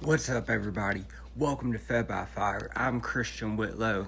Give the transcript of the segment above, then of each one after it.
What's up, everybody? Welcome to Fed by Fire. I'm Christian Whitlow.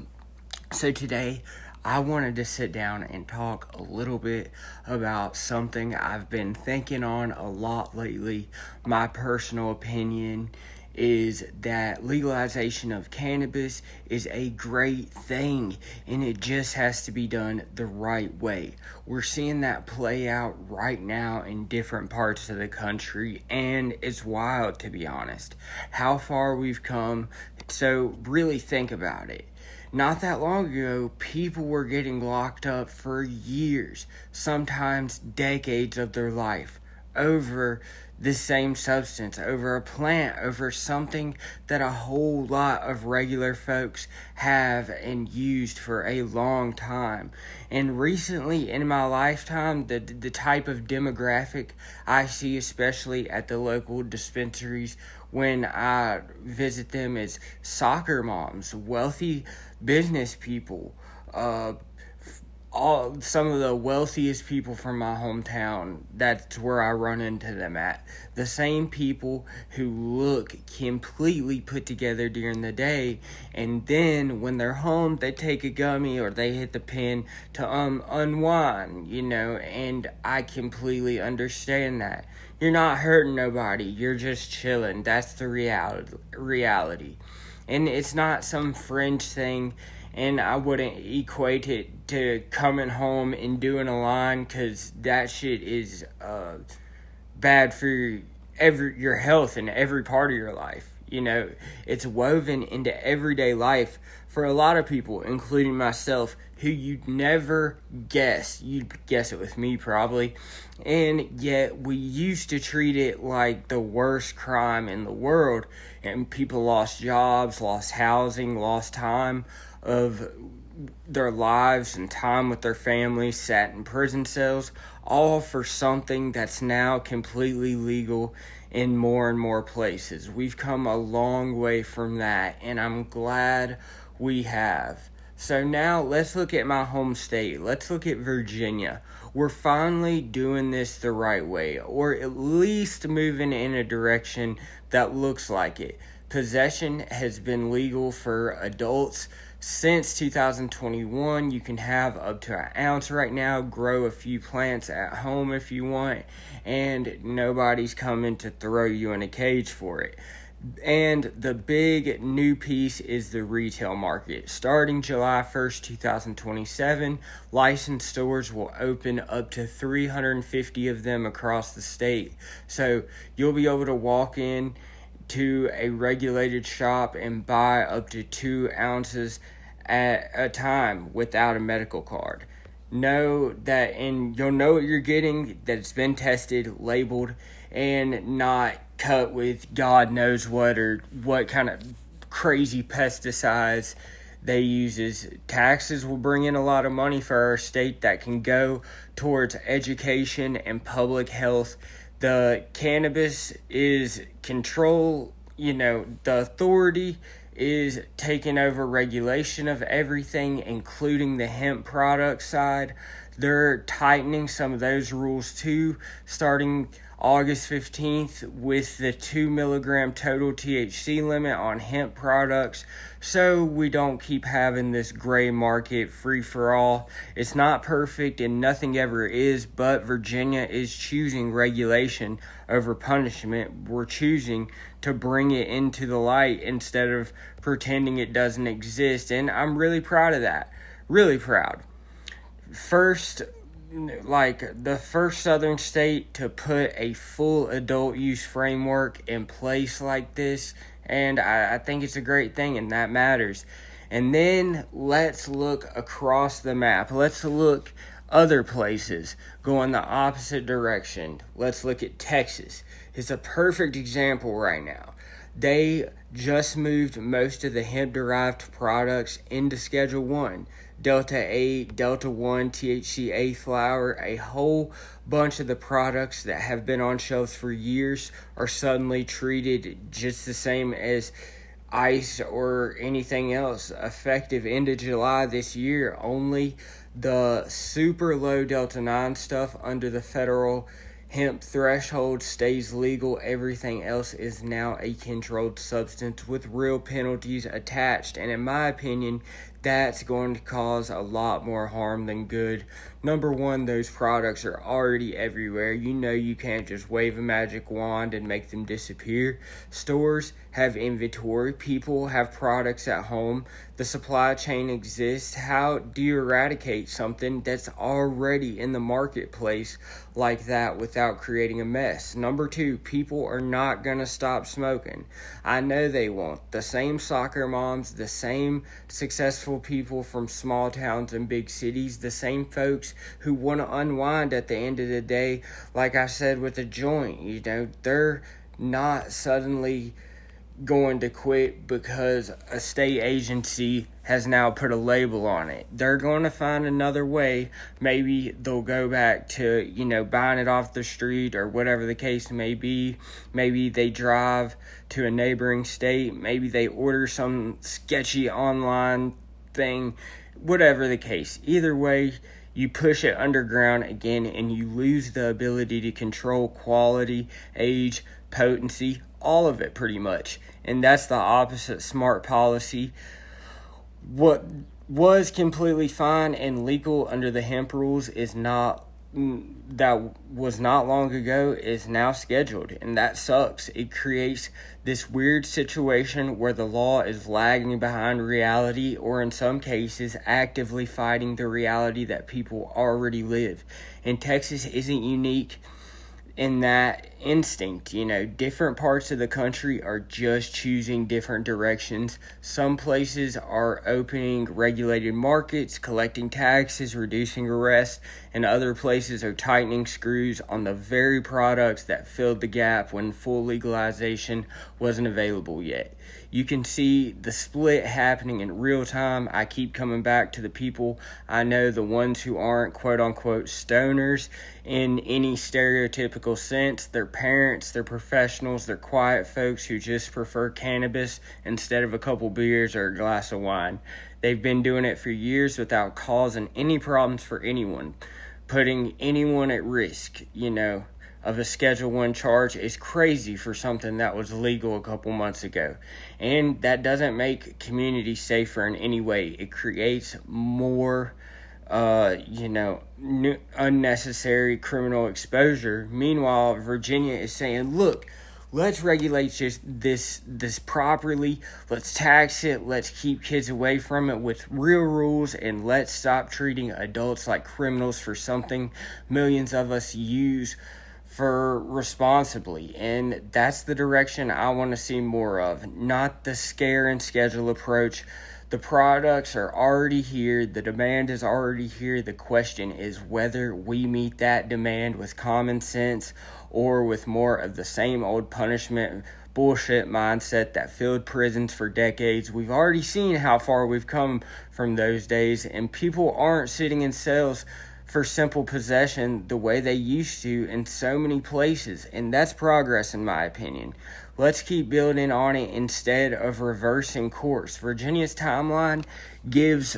So today, I wanted to sit down and talk a little bit about something I've been thinking on a lot lately. My personal opinion is that legalization of cannabis is a great thing, and it just has to be done the right way. We're seeing that play out right now in different parts of the country, and it's wild, to be honest, how far we've come. So really think about it. Not that long ago, people were getting locked up for years, sometimes decades of their life, over the same substance, over a plant, over something that a whole lot of regular folks have and used for a long time. And recently in my lifetime, the type of demographic I see, especially at the local dispensaries when I visit them, is soccer moms, wealthy business people, some of the wealthiest people from my hometown. That's where I run into them at. The same people who look completely put together during the day, and then when they're home, they take a gummy or they hit the pen to unwind, and I completely understand that. You're not hurting nobody, you're just chilling. That's the reality. And it's not some fringe thing, and I wouldn't equate it to coming home and doing a line, because that shit is bad for your health in every part of your life. It's woven into everyday life for a lot of people, including myself, who you'd never guess. You'd guess it with me probably. And yet we used to treat it like the worst crime in the world. And people lost jobs, lost housing, lost time of their lives and time with their families, sat in prison cells, all for something that's now completely legal in more and more places. We've come a long way from that, and I'm glad we have. So now let's look at my home state. Let's look at Virginia. We're finally doing this the right way, or at least moving in a direction that looks like it. Possession has been legal for adults since 2021. You can have up to an ounce right now, grow a few plants at home if you want, and nobody's coming to throw you in a cage for it. And the big new piece is the retail market. Starting July 1st, 2027, licensed stores will open up to 350 of them across the state. So you'll be able to walk in to a regulated shop and buy up to 2 ounces at a time without a medical card. Know that, and you'll know what you're getting, that it's been tested, labeled, and not cut with God knows what, or what kind of crazy pesticides they use. Taxes will bring in a lot of money for our state that can go towards education and public health. The cannabis is control, the authority is taking over regulation of everything, including the hemp product side. They're tightening some of those rules too, starting August 15th with the 2 milligram total THC limit on hemp products, so we don't keep having this gray market free for all. It's not perfect, and nothing ever is, but Virginia is choosing regulation over punishment. We're choosing to bring it into the light instead of pretending it doesn't exist, and I'm really proud of that. Really proud. The first southern state to put a full adult use framework in place like this, and I think it's a great thing, and that matters. And then let's look across the map. Let's look other places going the opposite direction. Let's look at Texas. It's a perfect example right now. They just moved most of the hemp-derived products into Schedule 1. Delta 8, Delta 1, THCA flower, a whole bunch of the products that have been on shelves for years are suddenly treated just the same as ice or anything else. Effective end of July this year, only the super low Delta 9 stuff under the federal hemp threshold stays legal, everything else is now a controlled substance with real penalties attached. And in my opinion, that's going to cause a lot more harm than good. Number one, those products are already everywhere. You know you can't just wave a magic wand and make them disappear. Stores have inventory. People have products at home. The supply chain exists. How do you eradicate something that's already in the marketplace like that without creating a mess? Number two, people are not going to stop smoking. I know they won't. The same soccer moms, the same successful people from small towns and big cities, the same folks who want to unwind at the end of the day, like I said with a joint, they're not suddenly going to quit because a state agency has now put a label on it. They're going to find another way. Maybe they'll go back to, buying it off the street or whatever the case may be. Maybe they drive to a neighboring state. Maybe they order some sketchy online thing. Whatever the case. Either way, you push it underground again and you lose the ability to control quality, age, potency, all of it pretty much. And that's the opposite smart policy. What was completely fine and legal under the hemp rules that was not long ago is now scheduled, and that sucks. It creates this weird situation where the law is lagging behind reality, or in some cases actively fighting the reality that people already live. And Texas isn't unique in that instinct. Different parts of the country are just choosing different directions. Some places are opening regulated markets, collecting taxes, reducing arrests, and other places are tightening screws on the very products that filled the gap when full legalization wasn't available yet. You can see the split happening in real time. I keep coming back to the people I know, the ones who aren't quote-unquote stoners in any stereotypical sense. They're parents, they're professionals, they're quiet folks who just prefer cannabis instead of a couple beers or a glass of wine. They've been doing it for years without causing any problems for anyone, putting anyone at risk, of a Schedule I charge is crazy for something that was legal a couple months ago. And that doesn't make communities safer in any way. It creates more, unnecessary criminal exposure. Meanwhile, Virginia is saying, look, let's regulate this properly. Let's tax it. Let's keep kids away from it with real rules, and let's stop treating adults like criminals for something millions of us use for responsibly. And that's the direction I want to see more of, not the scare and schedule approach. The products are already here. The demand is already here. The question is whether we meet that demand with common sense or with more of the same old punishment bullshit mindset that filled prisons for decades. We've already seen how far we've come from those days, and people aren't sitting in cells for simple possession the way they used to in so many places, and that's progress in my opinion. Let's keep building on it instead of reversing course. Virginia's timeline gives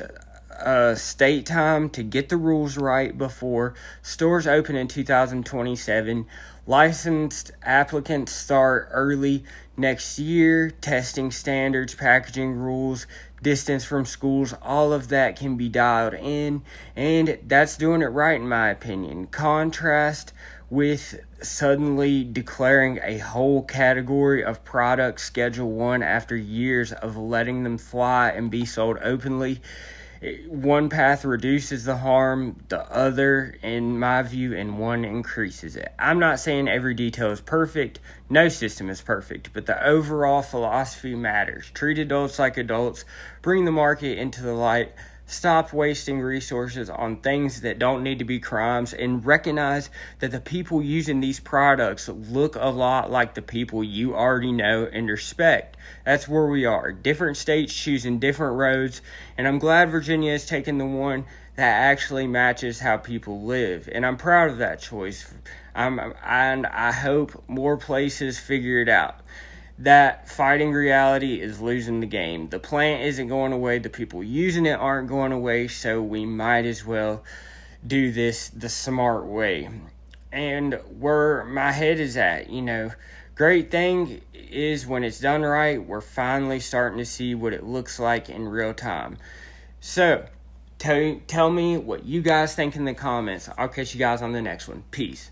state time to get the rules right before stores open in 2027. Licensed applicants start early next year. Testing standards, packaging rules, distance from schools, all of that can be dialed in, and that's doing it right in my opinion. Contrast with suddenly declaring a whole category of products Schedule I after years of letting them fly and be sold openly. One path reduces the harm, the other, in my view, and one increases it. I'm not saying every detail is perfect. No system is perfect, but the overall philosophy matters. Treat adults like adults. Bring the market into the light. Stop wasting resources on things that don't need to be crimes, and recognize that the people using these products look a lot like the people you already know and respect. That's where we are. Different states choosing different roads, and I'm glad Virginia has taken the one that actually matches how people live, and I'm proud of that choice. And I hope more places figure it out. That fighting reality is losing the game. The plant isn't going away. The people using it aren't going away. So we might as well do this the smart way. and where my head is at. Great thing is when it's done right, we're finally starting to see what it looks like in real time. So, tell me what you guys think in the comments. I'll catch you guys on the next one. Peace.